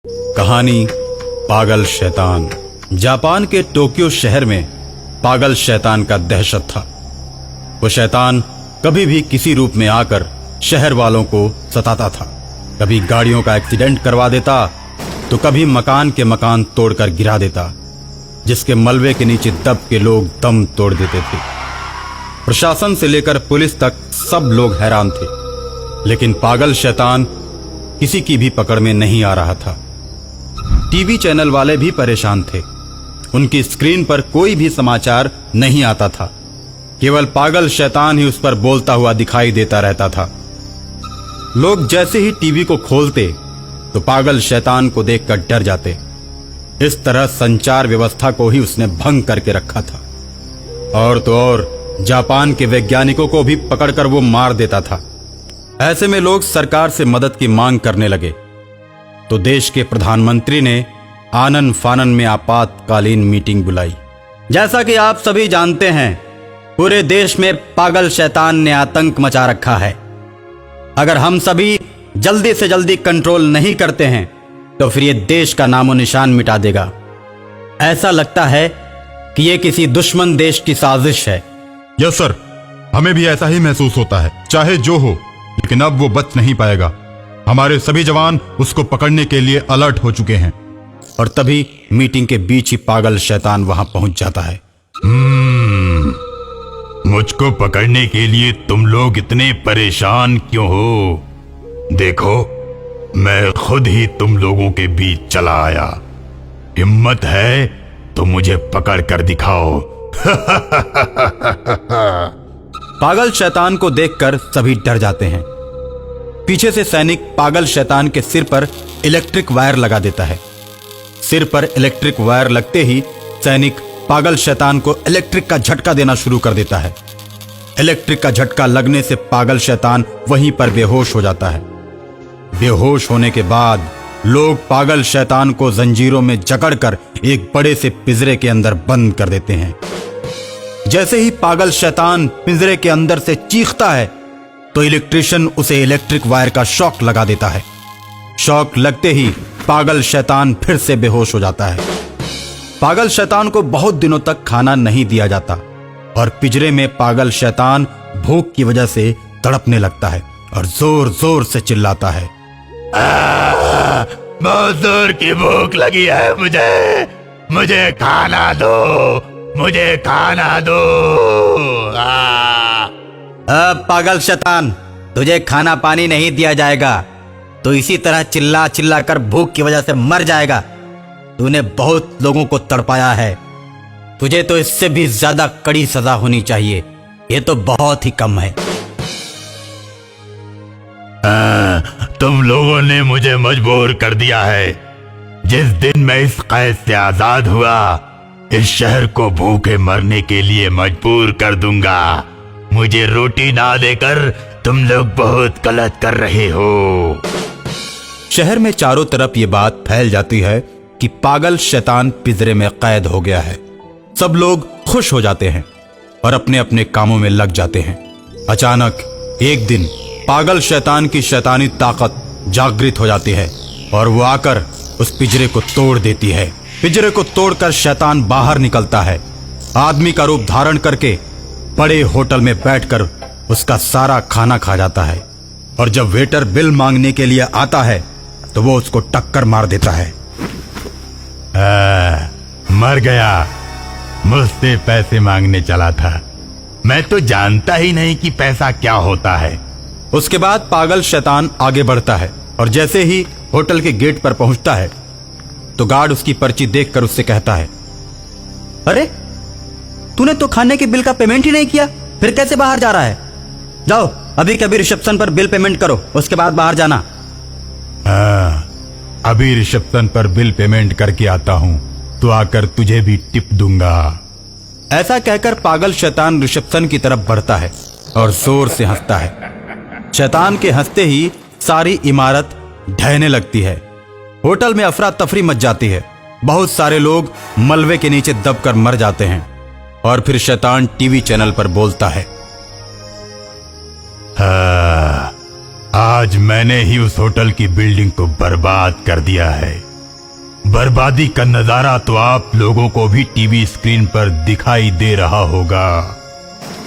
कहानी पागल शैतान। जापान के टोक्यो शहर में पागल शैतान का दहशत था। वो शैतान कभी भी किसी रूप में आकर शहर वालों को सताता था। कभी गाड़ियों का एक्सीडेंट करवा देता तो कभी मकान के मकान तोड़कर गिरा देता, जिसके मलबे के नीचे दब के लोग दम तोड़ देते थे। प्रशासन से लेकर पुलिस तक सब लोग हैरान थे, लेकिन पागल शैतान किसी की भी पकड़ में नहीं आ रहा था। टीवी चैनल वाले भी परेशान थे। उनकी स्क्रीन पर कोई भी समाचार नहीं आता था। केवल पागल शैतान ही उस पर बोलता हुआ दिखाई देता रहता था। लोग जैसे ही टीवी को खोलते तो पागल शैतान को देखकर डर जाते। इस तरह संचार व्यवस्था को ही उसने भंग करके रखा था। और तो और जापान के वैज्ञानिकों को भी पकड़कर वो मार देता था। ऐसे में लोग सरकार से मदद की मांग करने लगे तो देश के प्रधानमंत्री ने आनन फानन में आपातकालीन मीटिंग बुलाई। जैसा कि आप सभी जानते हैं, पूरे देश में पागल शैतान ने आतंक मचा रखा है। अगर हम सभी जल्दी से जल्दी कंट्रोल नहीं करते हैं तो फिर ये देश का नामो निशान मिटा देगा। ऐसा लगता है कि ये किसी दुश्मन देश की साजिश है। यस सर, हमें भी ऐसा ही महसूस होता है। चाहे जो हो, लेकिन अब वो बच नहीं पाएगा। हमारे सभी जवान उसको पकड़ने के लिए अलर्ट हो चुके हैं। और तभी मीटिंग के बीच ही पागल शैतान वहां पहुंच जाता है। मुझको पकड़ने के लिए तुम लोग इतने परेशान क्यों हो? देखो, मैं खुद ही तुम लोगों के बीच चला आया। हिम्मत है तो मुझे पकड़ कर दिखाओ। पागल शैतान को देखकर सभी डर जाते हैं। पीछे से सैनिक पागल शैतान के सिर पर इलेक्ट्रिक वायर लगा देता है। सिर पर इलेक्ट्रिक वायर लगते ही सैनिक पागल शैतान को इलेक्ट्रिक का झटका देना शुरू कर देता है। इलेक्ट्रिक का झटका लगने से पागल शैतान वहीं पर बेहोश हो जाता है। बेहोश होने के बाद लोग पागल शैतान को जंजीरों में जकड़कर एक बड़े से पिंजरे के अंदर बंद कर देते हैं। जैसे ही पागल शैतान पिंजरे के अंदर से चीखता है तो इलेक्ट्रिशियन उसे इलेक्ट्रिक वायर का शॉक लगा देता है। शॉक लगते ही पागल शैतान फिर से बेहोश हो जाता है। पागल शैतान को बहुत दिनों तक खाना नहीं दिया जाता और पिंजरे में पागल शैतान भूख की वजह से तड़पने लगता है और जोर जोर से चिल्लाता है, बहुत जोर की भूख लगी है मुझे खाना दो, मुझे खाना दो। अब पागल शैतान, तुझे खाना पानी नहीं दिया जाएगा तो इसी तरह चिल्ला चिल्ला कर भूख की वजह से मर जाएगा। तूने बहुत लोगों को तड़पाया है। तुझे तो इससे भी ज्यादा कड़ी सजा होनी चाहिए। ये तो बहुत ही कम है। तुम लोगों ने मुझे मजबूर कर दिया है। जिस दिन मैं इस कैद से आजाद हुआ, इस शहर को भूखे मरने के लिए मजबूर कर दूंगा। मुझे रोटी ना देकर तुम लोग बहुत गलत कर रहे हो। शहर में चारों तरफ ये बात फैल जाती है कि पागल शैतान पिंजरे में कैद हो गया है। सब लोग खुश हो जाते हैं और अपने अपने कामों में लग जाते हैं। अचानक एक दिन पागल शैतान की शैतानी ताकत जागृत हो जाती है और वो आकर उस पिंजरे को तोड़ देती है। पिंजरे को तोड़कर शैतान बाहर निकलता है। आदमी का रूप धारण करके बड़े होटल में बैठकर उसका सारा खाना खा जाता है। और जब वेटर बिल मांगने के लिए आता है तो वो उसको टक्कर मार देता है। मर गया। मुझसे पैसे मांगने चला था। मैं तो जानता ही नहीं कि पैसा क्या होता है। उसके बाद पागल शैतान आगे बढ़ता है और जैसे ही होटल के गेट पर पहुंचता है तो गार्ड उसकी पर्ची देखकर उससे कहता है, अरे तूने तो खाने के बिल का पेमेंट ही नहीं किया, फिर कैसे बाहर जा रहा है? जाओ अभी कभी रिसेप्शन पर बिल पेमेंट करो, उसके बाद बाहर जाना। अभी रिसेप्शन पर बिल पेमेंट करके आता हूं, तो आकर तुझे भी टिप दूंगा। ऐसा कहकर पागल शैतान रिसेप्शन की तरफ बढ़ता है और जोर से हंसता है। शैतान के हंसते ही सारी इमारत ढहने लगती है। होटल में अफरा तफरी मच जाती है। बहुत सारे लोग मलबे के नीचे दबकर मर जाते हैं। और फिर शैतान टीवी चैनल पर बोलता है, आज मैंने ही उस होटल की बिल्डिंग को बर्बाद कर दिया है। बर्बादी का नजारा तो आप लोगों को भी टीवी स्क्रीन पर दिखाई दे रहा होगा।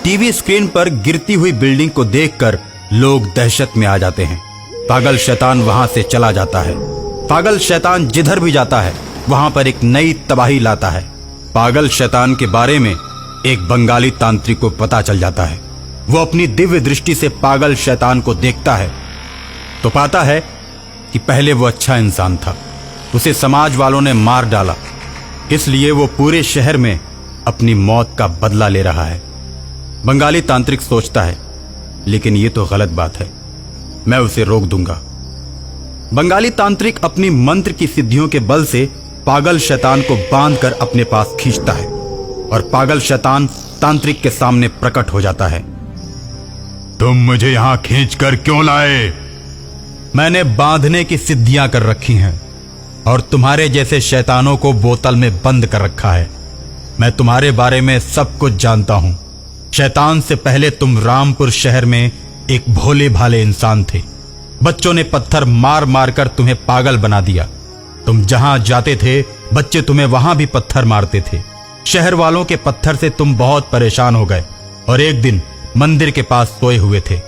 टीवी स्क्रीन पर गिरती हुई बिल्डिंग को देखकर लोग दहशत में आ जाते हैं। पागल शैतान वहां से चला जाता है। पागल शैतान जिधर भी जाता है वहां पर एक नई तबाही लाता है। पागल शैतान के बारे में एक बंगाली तांत्रिक को पता चल जाता है। वो अपनी दिव्य दृष्टि से पागल शैतान को देखता है तो पाता है कि पहले वो अच्छा इंसान था, उसे समाज वालों ने मार डाला, इसलिए वो पूरे शहर में अपनी मौत का बदला ले रहा है। बंगाली तांत्रिक सोचता है, लेकिन ये तो गलत बात है, मैं उसे रोक दूंगा। बंगाली तांत्रिक अपनी मंत्र की सिद्धियों के बल से पागल शैतान को बांधकर अपने पास खींचता है और पागल शैतान तांत्रिक के सामने प्रकट हो जाता है। तुम मुझे यहां खींचकर क्यों लाए? मैंने बांधने की सिद्धियां कर रखी हैं और तुम्हारे जैसे शैतानों को बोतल में बंद कर रखा है। मैं तुम्हारे बारे में सब कुछ जानता हूं। शैतान से पहले तुम रामपुर शहर में एक भोले भाले इंसान थे। बच्चों ने पत्थर मार मार कर तुम्हें पागल बना दिया। तुम जहां जाते थे बच्चे तुम्हें वहां भी पत्थर मारते थे। शहर वालों के पत्थर से तुम बहुत परेशान हो गए और एक दिन मंदिर के पास सोए हुए थे।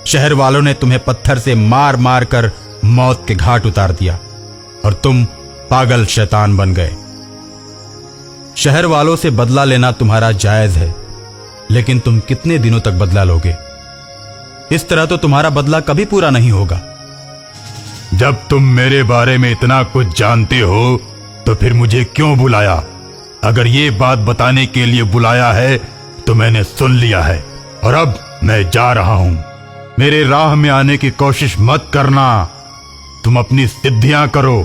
शहर वालों ने तुम्हें पत्थर से मार मार कर मौत के घाट उतार दिया और तुम पागल शैतान बन गए। शहर वालों से बदला लेना तुम्हारा जायज है, लेकिन तुम कितने दिनों तक बदला लोगे? इस तरह तो तुम्हारा बदला कभी पूरा नहीं होगा। जब तुम मेरे बारे में इतना कुछ जानते हो तो फिर मुझे क्यों बुलाया? अगर ये बात बताने के लिए बुलाया है तो मैंने सुन लिया है और अब मैं जा रहा हूं। मेरे राह में आने की कोशिश मत करना। तुम अपनी सिद्धियां करो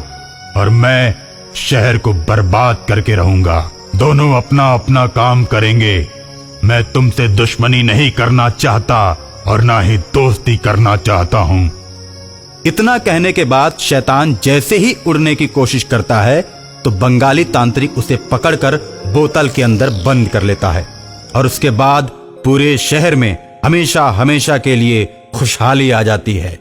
और मैं शहर को बर्बाद करके रहूंगा। दोनों अपना अपना काम करेंगे। मैं तुमसे दुश्मनी नहीं करना चाहता और ना ही दोस्ती करना चाहता हूं। इतना कहने के बाद शैतान जैसे ही उड़ने की कोशिश करता है तो बंगाली तांत्रिक उसे पकड़कर बोतल के अंदर बंद कर लेता है और उसके बाद पूरे शहर में हमेशा हमेशा के लिए खुशहाली आ जाती है।